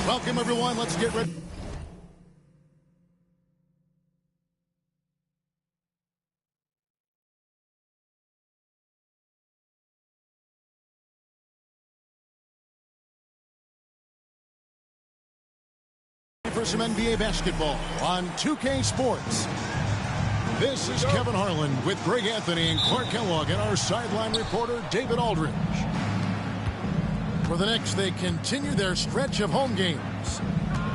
Welcome, everyone. Let's get ready. For some NBA basketball on 2K Sports. This is Kevin Harlan with Greg Anthony and Clark Kellogg and our sideline reporter David Aldridge. For the Knicks, they continue their stretch of home games.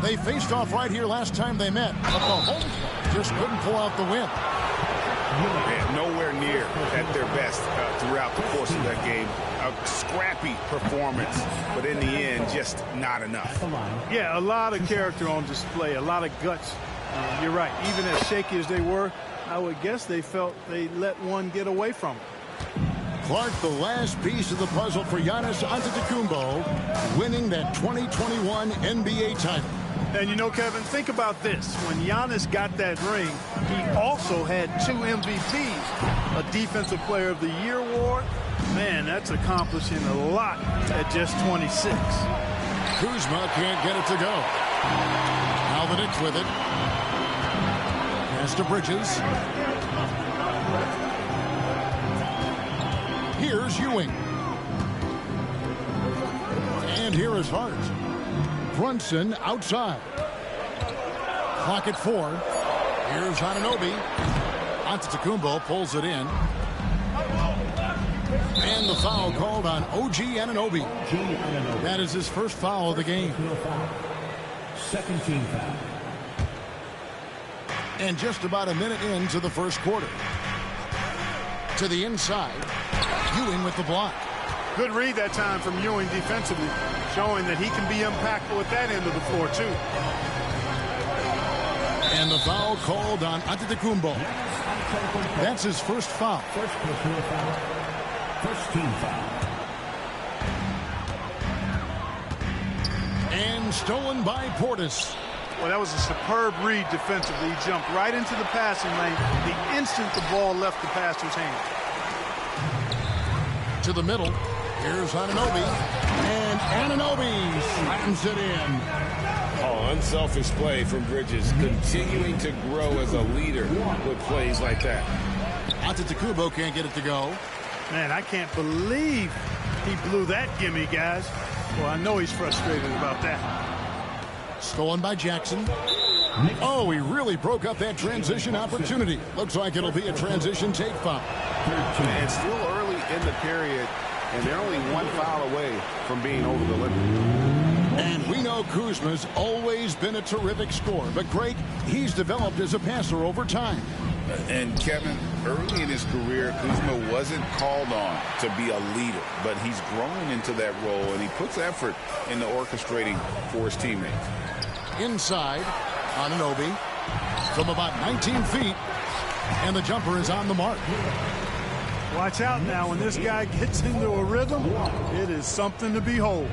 They faced off right here last time they met, but the home just couldn't pull out the win. And nowhere near at their best throughout the course of that game. A scrappy performance, but in the end, just not enough. Yeah, a lot of character on display, a lot of guts. You're right. Even as shaky as they were, I would guess they felt they let one get away from them. Clark, the last piece of the puzzle for Giannis Antetokounmpo, winning that 2021 NBA title. And you know, Kevin, think about this. When Giannis got that ring, he also had 2 MVPs, a Defensive Player of the Year award. Man, that's accomplishing a lot at just 26. Kuzma can't get it to go. Now the Knicks with it. Pass to Bridges. Here's Ewing. And here is Hart. Brunson outside. Clock at 4. Here's Anunoby. Antetokounmpo pulls it in. And the foul called on OG Anunoby. That is his first foul of the game. Second team foul. And just about a minute into the first quarter. To the inside. Ewing with the block. Good read that time from Ewing defensively, showing that he can be impactful at that end of the floor, too. And the foul called on Antetokounmpo. That's his first foul. First personal foul. First team foul. And stolen by Portis. Well, that was a superb read defensively. He jumped right into the passing lane the instant the ball left the passer's hand. To the middle. Here's Anunoby. And Anunoby slams it in. Oh, unselfish play from Bridges, continuing to grow as a leader with plays like that. Antetokounmpo can't get it to go. Man, I can't believe he blew that gimme, guys. Well, I know he's frustrated about that. Stolen by Jackson. Oh, he really broke up that transition opportunity. Looks like it'll be a transition take foul. And still early in the period, and they're only 1 foul away from being over the limit. And we know Kuzma's always been a terrific scorer, but Greg, he's developed as a passer over time. And Kevin, early in his career, Kuzma wasn't called on to be a leader, but he's grown into that role, and he puts effort into orchestrating for his teammates. Inside, Anunoby from about 19 feet, and the jumper is on the mark. Watch out now. When this guy gets into a rhythm, it is something to behold.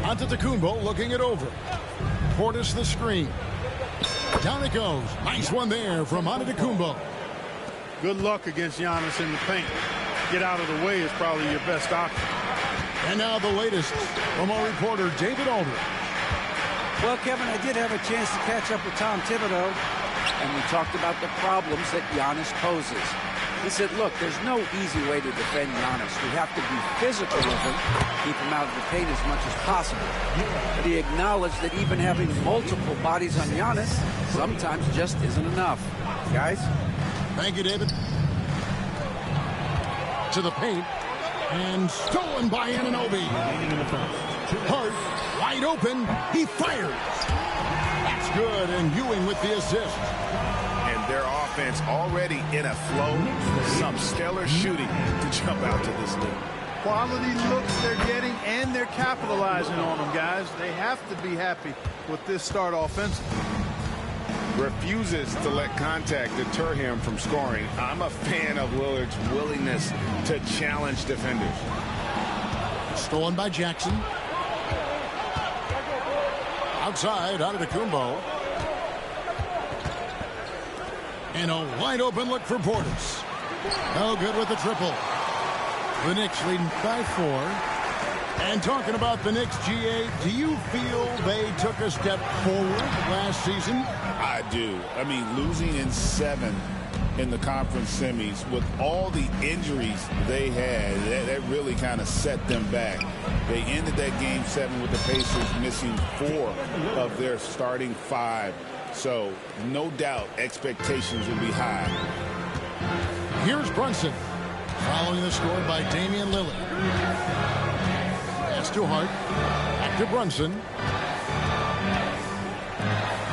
Antetokounmpo looking it over. Portis the screen. Down it goes. Nice one there from Antetokounmpo. Good luck against Giannis in the paint. Get out of the way is probably your best option. And now the latest from our reporter David Aldridge. Well, Kevin, I did have a chance to catch up with Tom Thibodeau, and we talked about the problems that Giannis poses. He said, look, there's no easy way to defend Giannis. We have to be physical with him, keep him out of the paint as much as possible. But he acknowledged that even having multiple bodies on Giannis sometimes just isn't enough. Guys? Thank you, David. To the paint. And stolen by Anunoby. Hart, wide open. He fires. That's good, and Ewing with the assist. And their offense already in a flow. Some stellar shooting to jump out to this lead. Quality looks they're getting, and they're capitalizing on them, guys. They have to be happy with this start offensively. Refuses to let contact deter him from scoring. I'm a fan of Lillard's willingness to challenge defenders. Stolen by Jackson. Outside, Antetokounmpo. And a wide open look for Portis. No good with the triple. The Knicks leading by 4. And talking about the Knicks, GA, do you feel they took a step forward last season? I do. I mean, losing in 7 in the conference semis with all the injuries they had, that really kind of set them back. They ended that game 7 with the Pacers missing 4 of their starting 5. So no doubt expectations will be high. Here's Brunson following the score by Damian Lillard. Pass to Hart. Back to Brunson.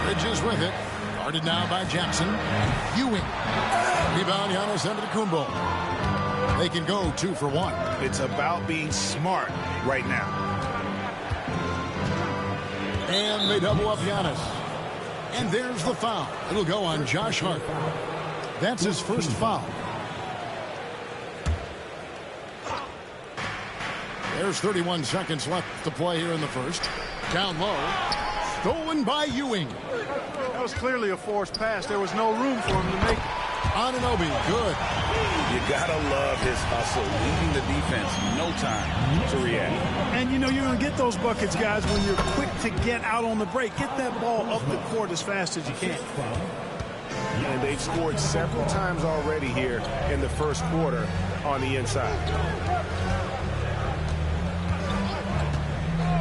Bridges with it. Guarded now by Jackson. Ewing. Rebound, Giannis Antetokounmpo. They can go 2 for 1. It's about being smart right now. And they double up Giannis. And there's the foul. It'll go on Josh Hart. That's his first foul. There's 31 seconds left to play here in the first. Down low. Stolen by Ewing. That was clearly a forced pass. There was no room for him to make it. Anunoby, good. You gotta love his hustle, leaving the defense no time to react. And, you know, you're going to get those buckets, guys, when you're quick to get out on the break. Get that ball up the court as fast as you can. And they've scored several times already here in the first quarter on the inside.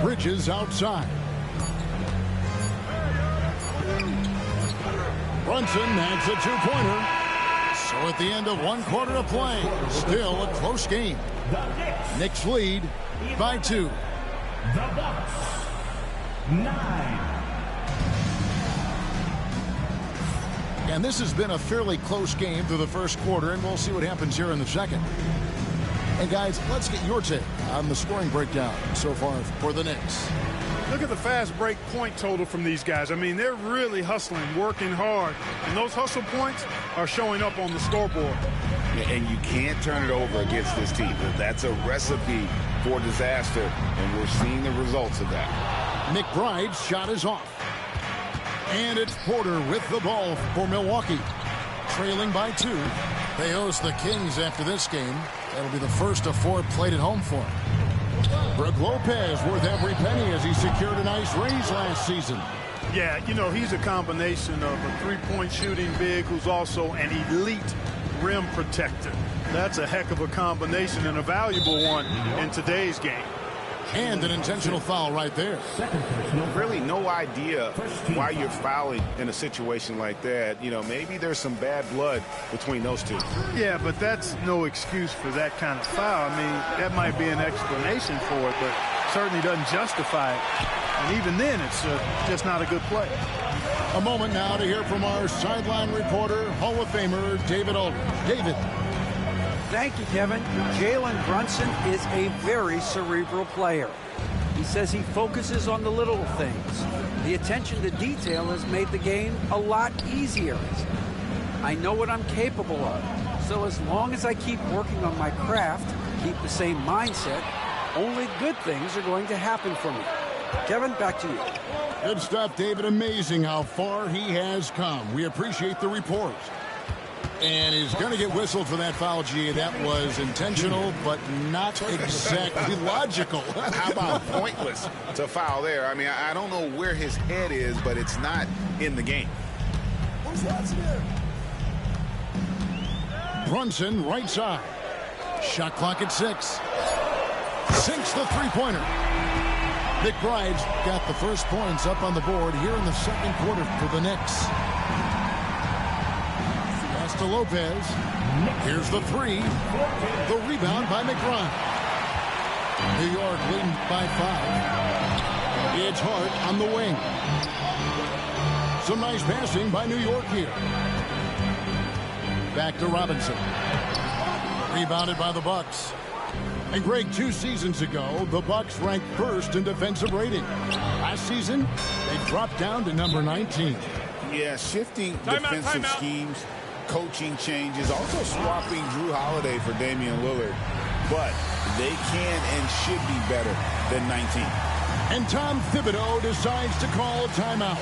Bridges outside. Brunson adds a 2-pointer. So at the end of 1 quarter of play, still a close game. Knicks lead by 2. The Bucks 9. And this has been a fairly close game through the first quarter, and we'll see what happens here in the second. And guys, let's get your take on the scoring breakdown so far for the Knicks. Look at the fast break point total from these guys. I mean, they're really hustling, working hard. And those hustle points are showing up on the scoreboard. And you can't turn it over against this team. That's a recipe for disaster, and we're seeing the results of that. McBride's shot is off. And it's Porter with the ball for Milwaukee. Trailing by 2. They host the Kings after this game. That'll be the first of 4 played at home for them. Brook Lopez worth every penny as he secured a nice raise last season. Yeah, you know, he's a combination of a three-point shooting big who's also an elite rim protector. That's a heck of a combination and a valuable one in today's game. And an intentional foul right there. Really no idea why you're fouling in a situation like that. You know, maybe there's some bad blood between those two. Yeah, but that's no excuse for that kind of foul. I mean, that might be an explanation for it, but certainly doesn't justify it. And even then, it's just not a good play. A moment now to hear from our sideline reporter, Hall of Famer David Aldridge. David. Thank you, Kevin. Jalen Brunson is a very cerebral player. He says he focuses on the little things. The attention to detail has made the game a lot easier. I know what I'm capable of. So as long as I keep working on my craft, keep the same mindset, only good things are going to happen for me. Kevin, back to you. Good stuff, David. Amazing how far he has come. We appreciate the report. And he's going to get whistled for that foul, G. That was intentional, but not exactly logical. How about pointless to foul there? I mean, I don't know where his head is, but it's not in the game. Brunson, right side. Shot clock at 6. Sinks the three-pointer. McBride's got the first points up on the board here in the second quarter for the Knicks. To Lopez. Here's the 3. The rebound by McBride. New York leading by 5. It's Hart on the wing. Some nice passing by New York here. Back to Robinson. Rebounded by the Bucks. And Greg, 2 seasons ago, the Bucks ranked first in defensive rating. Last season, they dropped down to number 19. Yeah, shifting defensive schemes, coaching changes, also swapping Drew Holiday for Damian Lillard. But they can and should be better than 19. And Tom Thibodeau decides to call a timeout.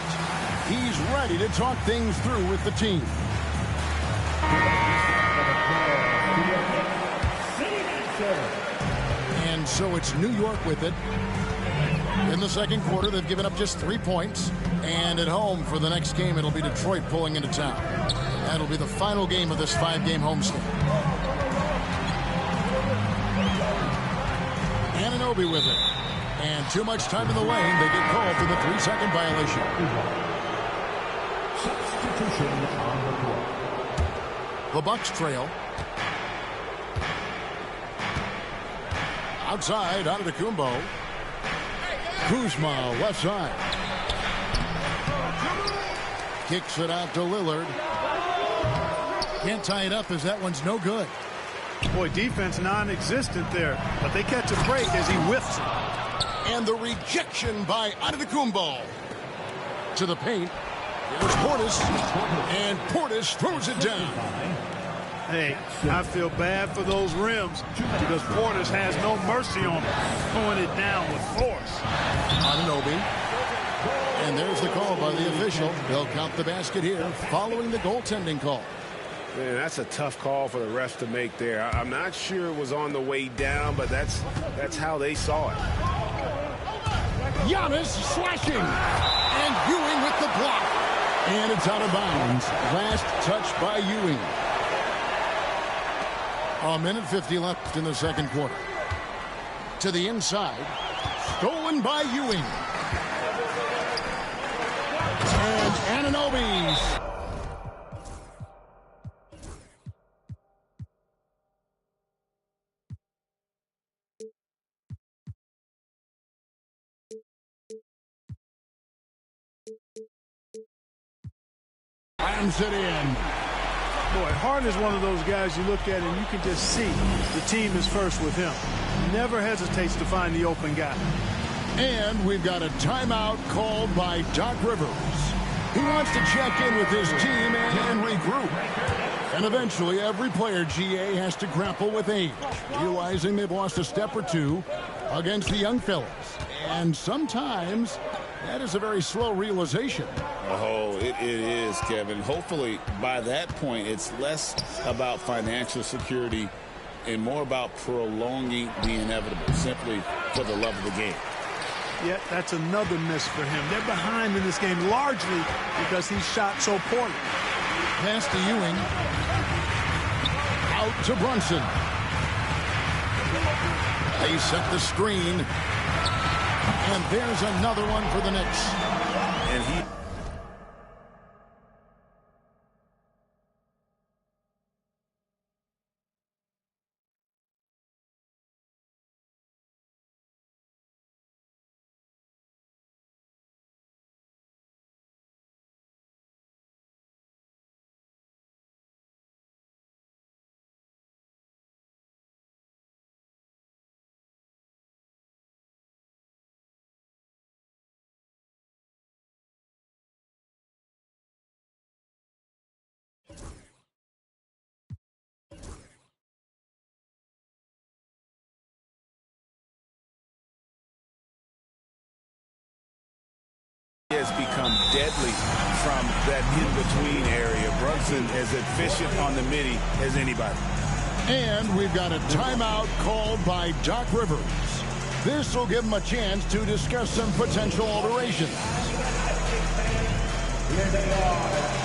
He's ready to talk things through with the team. And so it's New York with it. In the second quarter, they've given up just 3 points. And at home for the next game, it'll be Detroit pulling into town. That'll be the final game of this 5-game homestand. Anunoby with it. And too much time in the lane. They get called for the 3-second violation. Substitution on the court. The Bucks trail. Outside, Antetokounmpo. Kuzma, left side. Kicks it out to Lillard. Can't tie it up as that one's no good. Boy, defense non-existent there, but they catch a break as he whiffs it. And the rejection by Antetokounmpo. To the paint. Here's Portis. And Portis throws it down. Hey, I feel bad for those rims because Portis has no mercy on them, throwing it down with force. Anunoby. And there's the call by the official. They'll count the basket here following the goaltending call. Man, that's a tough call for the refs to make there. I'm not sure it was on the way down, but that's how they saw it. Giannis slashing. And Ewing with the block. And it's out of bounds. Last touch by Ewing. A minute 50 left in the second quarter. To the inside. Stolen by Ewing. And Anunoby. Slams it in. Boy, Harden is one of those guys you look at and you can just see the team is first with him. Never hesitates to find the open guy. And we've got a timeout called by Doc Rivers. He wants to check in with his team and regroup. And eventually, every player, GA, has to grapple with age, realizing they've lost a step or two against the young fellas. And sometimes that is a very slow realization. Oh, it is, Kevin. Hopefully, by that point, it's less about financial security and more about prolonging the inevitable, simply for the love of the game. Yeah, that's another miss for him. They're behind in this game largely because he shot so poorly. Pass to Ewing. Out to Brunson. They set the screen. And there's another one for the Knicks. And he... has become deadly from that in-between area. Brunson as efficient on the midi as anybody. And we've got a timeout called by Doc Rivers. This will give him a chance to discuss some potential alterations. Here they are.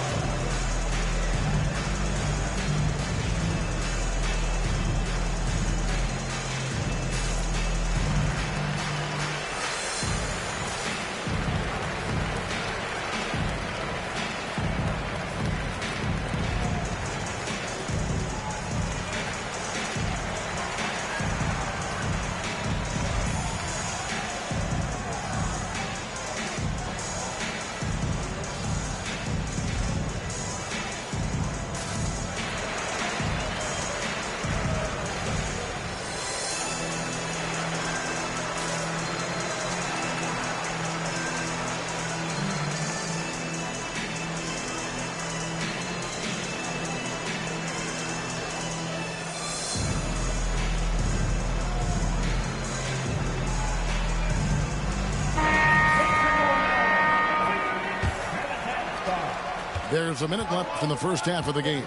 There's a minute left in the first half of the game.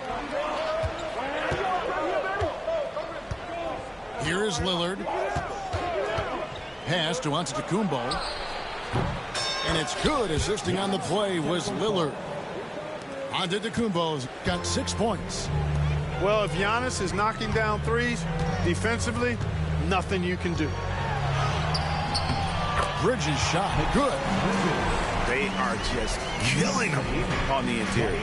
Here is Lillard. pass to Antetokounmpo. And it's good. Assisting on the play was Lillard. Antetokounmpo's got 6 points. Well, if Giannis is knocking down threes, defensively, nothing you can do. Bridges shot. Good. They are just killing them on the interior.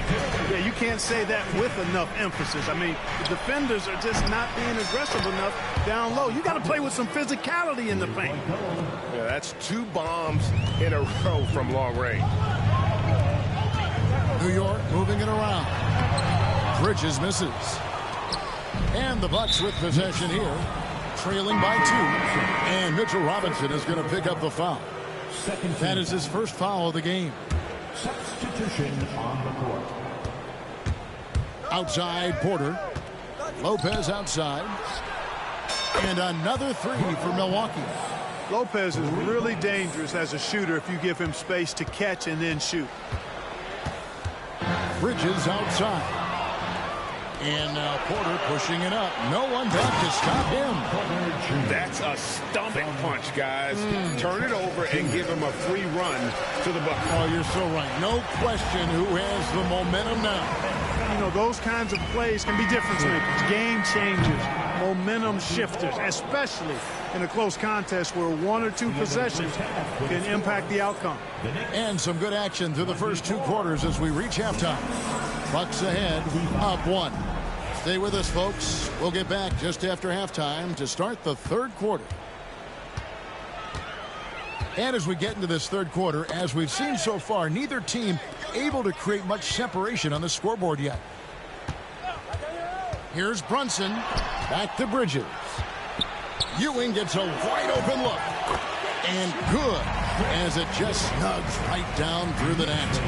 Yeah, you can't say that with enough emphasis. I mean, the defenders are just not being aggressive enough down low. You got to play with some physicality in the paint. Yeah, that's 2 bombs in a row from long range. New York moving it around. Bridges misses. And the Bucks with possession here, trailing by 2. And Mitchell Robinson is going to pick up the foul. That is his first foul of the game. Substitution on the court. Outside Porter. Lopez outside. And another 3 for Milwaukee. Lopez is really dangerous as a shooter if you give him space to catch and then shoot. Bridges outside. And now Porter pushing it up. No one back to stop him. That's a stomach punch, guys. Turn it over and give him a free run to the bucket. Oh, you're so right. No question who has the momentum now. You know, those kinds of plays can be difference makers, game changers, momentum shifters, especially in a close contest where 1 or 2 possessions can impact the outcome. And some good action through the first 2 quarters as we reach halftime. Bucks ahead, up 1. Stay with us, folks. We'll get back just after halftime to start the 3rd quarter. And as we get into this 3rd quarter, as we've seen so far, neither team able to create much separation on the scoreboard yet. Here's Brunson. Back to Bridges. Ewing gets a wide open look. And good, as it just snugs right down through the net.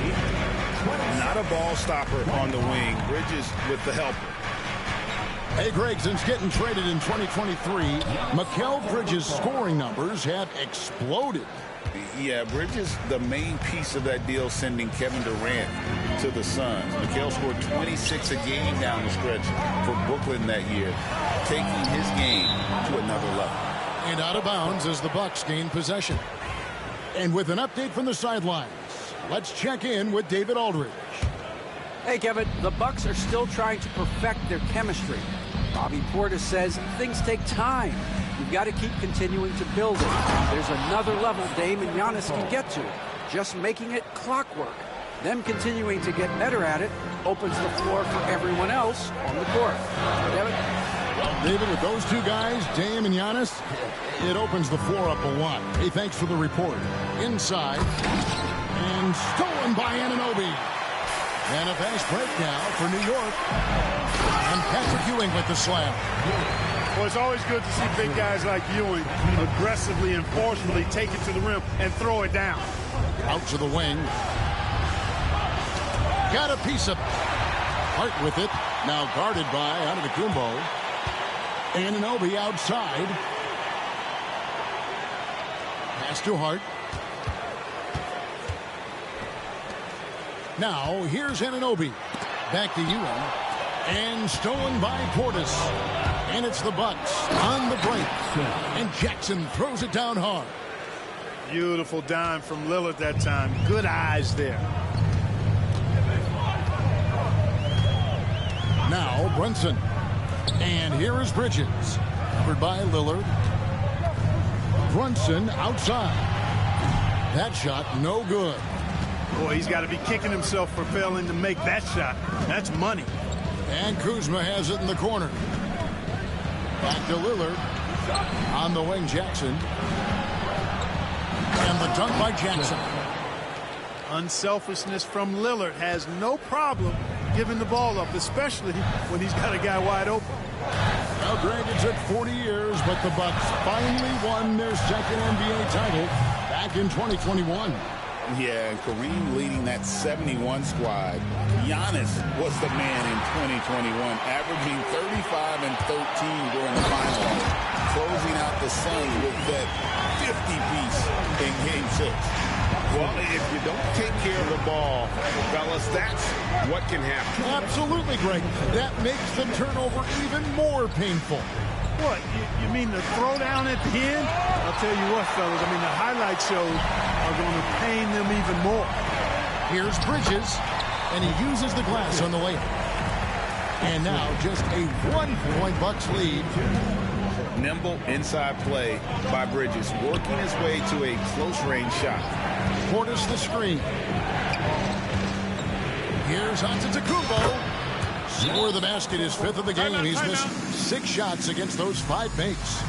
Not a ball stopper on the wing. Bridges with the helper. Hey, Gregson's getting traded in 2023. Mikal Bridges' scoring numbers have exploded. Yeah, Bridges, the main piece of that deal, sending Kevin Durant to the Suns. Mikal scored 26 a game down the stretch for Brooklyn that year, taking his game to another level. And out of bounds as the Bucks gain possession. And with an update from the sidelines, let's check in with David Aldridge. Hey, Kevin, the Bucks are still trying to perfect their chemistry. Bobby Portis says things take time. You've got to keep continuing to build it. There's another level Dame and Giannis can get to, just making it clockwork. Them continuing to get better at it opens the floor for everyone else on the court. David? David, with those 2 guys, Dame and Giannis, it opens the floor up a lot. Hey, thanks for the report. Inside, and stolen by Anunoby. And a fast break now for New York. And Patrick Ewing with the slam. Well, it's always good to see big guys like Ewing aggressively and forcefully take it to the rim and throw it down. Out to the wing. Got a piece of it. Hart with it. Now guarded by Antetokounmpo. Anunoby outside. Pass to Hart. Now here's Anunoby. Back to Ewing. And stolen by Portis. And it's the Bucks on the break. And Jackson throws it down hard. Beautiful dime from Lillard that time. Good eyes there. Now Brunson. And here is Bridges. Covered by Lillard. Brunson outside. That shot no good. Boy, he's got to be kicking himself for failing to make that shot. That's money. And Kuzma has it in the corner. Back to Lillard. On the wing, Jackson. And the dunk by Jackson. Unselfishness from Lillard has no problem giving the ball up, especially when he's got a guy wide open. Now, Greg, it took 40 years, but the Bucks finally won their second NBA title back in 2021. Yeah, and Kareem leading that 71 squad. Giannis was the man in 2021, averaging 35 and 13 during the finals, closing out the Suns with that 50-piece in Game 6. Well, if you don't take care of the ball, fellas, that's what can happen. Absolutely, Greg. That makes the turnover even more painful. What, you mean the throwdown at the end? I'll tell you what, fellas, I mean, the highlight shows are going to pain them even more. Here's Bridges, and he uses the glass on the layup. And now just a 1-point Bucks lead. Nimble inside play by Bridges, working his way to a close-range shot. Portis the screen. Here's Antetokounmpo. Score the basket, his 5th of the game. He's missed 6 shots against those 5 makes.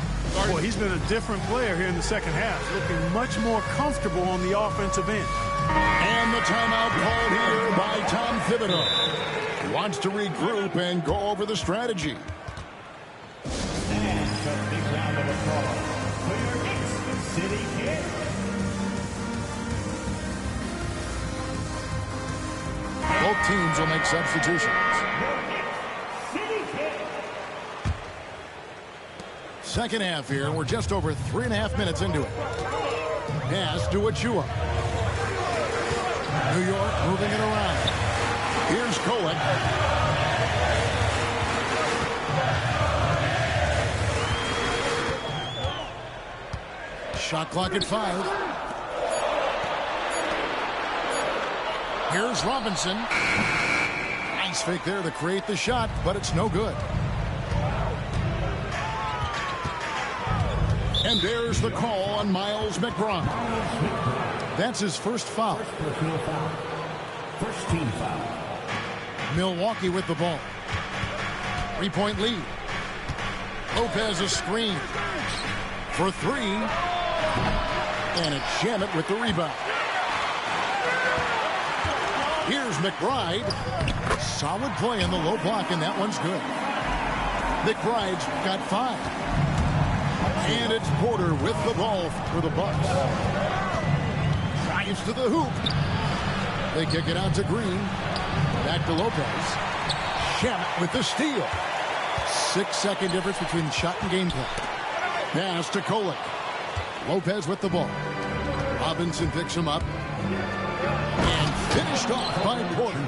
Boy, he's been a different player here in the second half, looking much more comfortable on the offensive end. And the timeout called here by Tom Thibodeau. Wants to regroup and go over the strategy. And a big round of applause for your Knicks City Kid. Both teams will make substitutions. Second half here. We're just over 3.5 minutes into it. Pass to Achua. New York moving it around. Here's Kolek. Shot clock at 5. Here's Robinson. Nice fake there to create the shot, but it's no good. And there's the call on Miles McBride. That's his first foul. First team foul. Milwaukee with the ball. 3-point lead. Lopez a screen for 3. And it's Shamet with the rebound. Here's McBride. Solid play in the low block, and that one's good. McBride's got 5. And it's Porter with the ball for the Bucks. Drives to the hoop. They kick it out to Green. Back to Lopez. Shamet with the steal. 6-second difference between the shot and game clock. Pass to Kolek. Lopez with the ball. Robinson picks him up. And finished off by Porter.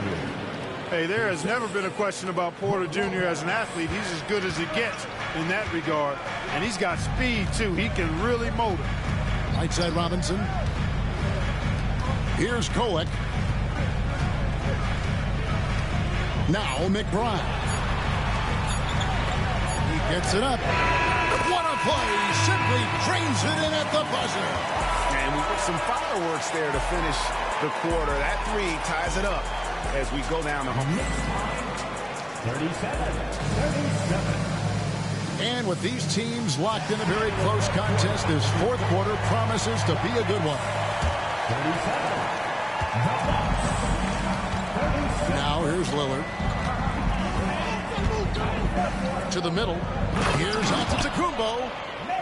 Hey, there has never been a question about Porter Jr. as an athlete. He's as good as it gets in that regard. And he's got speed, too. He can really motor. Right side Robinson. Here's Kolek. Now McBride. He gets it up. What a play. Simply drains it in at the buzzer. And we put some fireworks there to finish the quarter. That 3 ties it up as we go down the home. 37. And with these teams locked in a very close contest, this 4th quarter promises to be a good one. 37. Now here's Lillard. To the middle. Here's Antetokounmpo.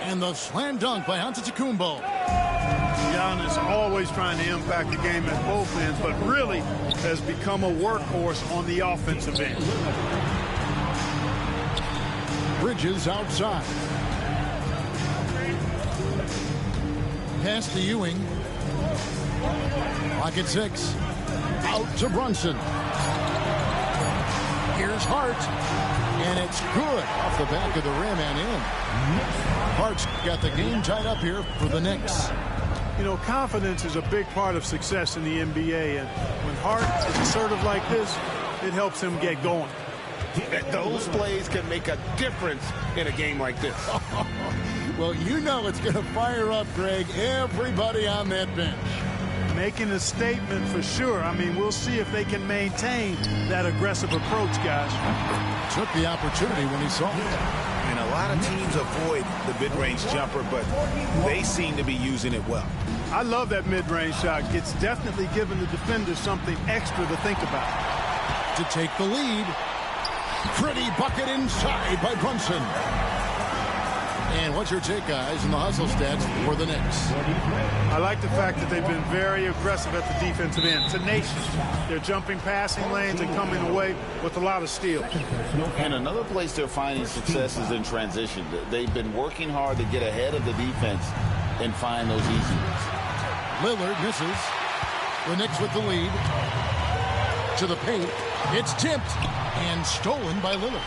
And the slam dunk by Antetokounmpo. Giannis always trying to impact the game at both ends, but really has become a workhorse on the offensive end. Bridges outside. Pass to Ewing. Clock at 6. Out to Brunson. Here's Hart. And it's good off the back of the rim and in. Hart's got the game tied up here for the Knicks. You know, confidence is a big part of success in the NBA, and when Hart is assertive like this, it helps him get going. Those plays can make a difference in a game like this. Well, you know it's going to fire up, Greg, everybody on that bench. Making a statement for sure. I mean, we'll see if they can maintain that aggressive approach, guys. Took the opportunity when he saw it. And a lot of teams avoid the mid-range jumper, but they seem to be using it well. I love that mid-range shot. It's definitely given the defenders something extra to think about. To take the lead. Pretty bucket inside by Brunson. And what's your take, guys, in the hustle stats for the Knicks? I like the fact that they've been very aggressive at the defensive end. Tenacious. They're jumping passing lanes and coming away with a lot of steals. And another place they're finding success is in transition. They've been working hard to get ahead of the defense and find those easy ones. Lillard misses. The Knicks with the lead. To the paint. It's tipped and stolen by Lillard.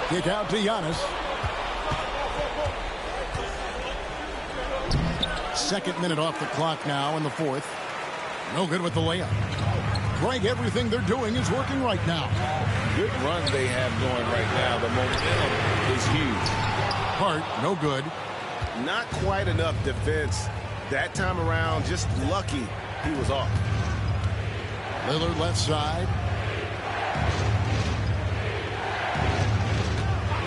Kick out to Giannis. Second minute off the clock now in the fourth. No good with the layup. Greg, everything they're doing is working right now. Good run they have going right now. The momentum is huge. Hart, no good. Not quite enough defense that time around. Just lucky he was off. Lillard left side.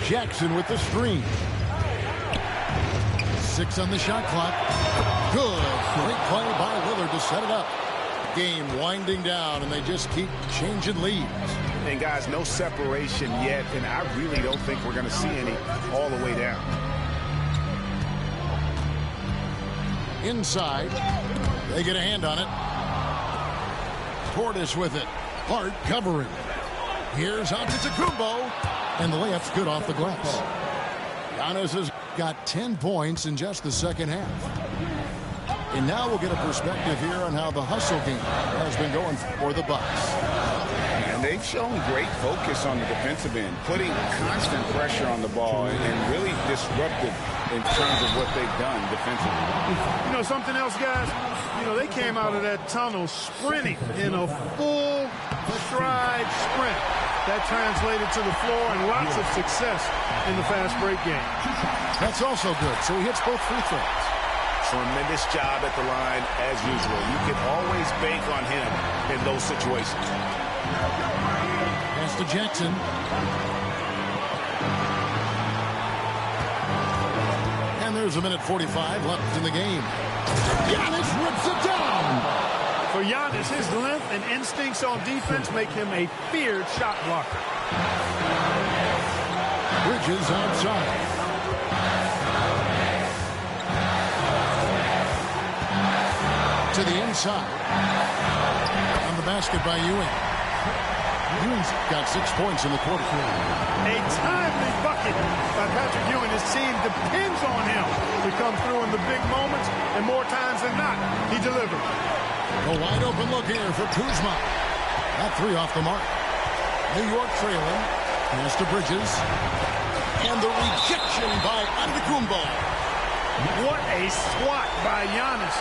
Jackson with the screen. 6 on the shot clock. Good. Great play by Lillard to set it up. Game winding down, and they just keep changing leads. And guys, no separation yet, and I really don't think we're going to see any all the way down. Inside. They get a hand on it. Portis with it. Hart covering. Here's Antetokounmpo. And the layup's good off the glass. Giannis has got 10 points in just the second half. And now we'll get a perspective here on how the hustle game has been going for the Bucks. And they've shown great focus on the defensive end, putting constant pressure on the ball and really disruptive in terms of what they've done defensively. You know something else, guys? You know, they came out of that tunnel sprinting in a full stride sprint. That translated to the floor and lots of success in the fast break game. That's also good. So he hits both free throws. Tremendous job at the line as usual. You can always bank on him in those situations. Pass to Jackson. And there's a minute 45 left in the game. Giannis rips it down. For Giannis, his length and instincts on defense make him a feared shot blocker. Bridges outside. To the inside. On the basket by Ewing. Ewing's got 6 points in the quarter. A timely bucket by Patrick Ewing. His team depends on him to come through in the big moments, and more times than not, he delivers. A wide open look here for Kuzma. That 3 off the mark. New York trailing. Pass to Bridges. And the rejection by Antetokounmpo. What a swat by Giannis.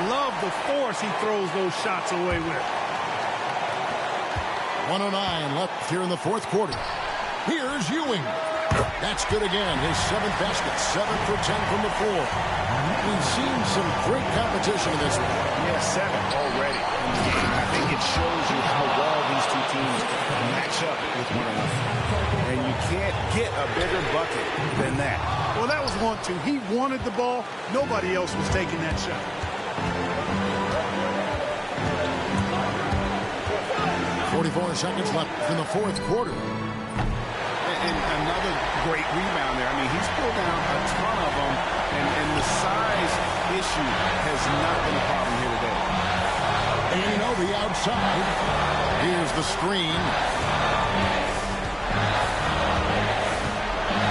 Love the force he throws those shots away with. 1:09 left here in the fourth quarter. Here's Ewing. That's good again. His 7th basket. 7 for 10 from the floor. We've seen some great competition in this one. Yeah, 7 already in the game. I think it shows you how well these two teams match up with one another. And you can't get a bigger bucket than that. Well, that was 1-2. He wanted the ball. Nobody else was taking that shot. 44 seconds left in the fourth quarter. And another great rebound there. I mean, he's pulled down a ton of them, and the size issue has not been a problem here today. Anunoby outside. Here's the screen.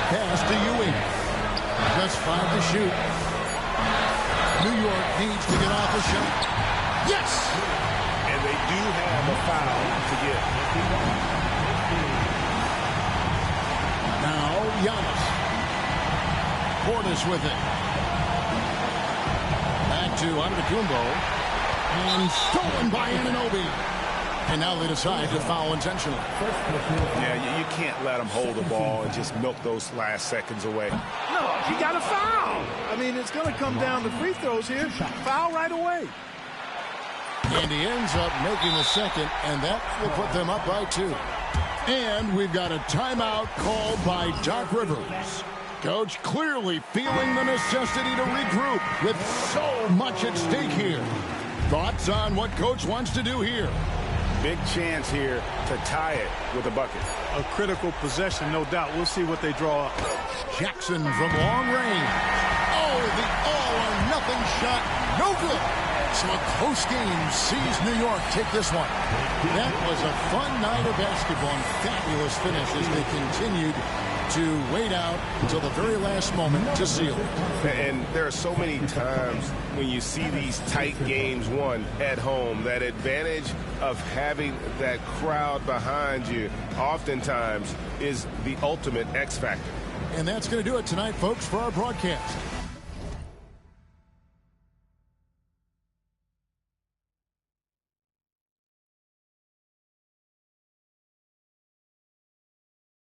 Pass to Ewing. Just 5 to shoot. New York needs to get off a shot. Yes! And they do have a foul to get. Now Giannis. Portis with it. Back to Antetokounmpo. And stolen by Anunoby. And now they decide to foul intentionally. Yeah, you can't let them hold the ball and just milk those last seconds away. No, he got a foul. I mean, it's going to come down to free throws here. Foul right away. And he ends up making the second, and that will put them up by 2. And we've got a timeout called by Doc Rivers. Coach clearly feeling the necessity to regroup with so much at stake here. Thoughts on what Coach wants to do here? Big chance here to tie it with a bucket. A critical possession, no doubt. We'll see what they draw up. Jackson from long range. Oh, the all-or-nothing shot. No good. So a close game sees New York take this one. That was a fun night of basketball and fabulous finish as they continued to wait out until the very last moment to seal it. And there are so many times when you see these tight games won at home, that advantage of having that crowd behind you oftentimes is the ultimate X factor. And that's going to do it tonight, folks, for our broadcast.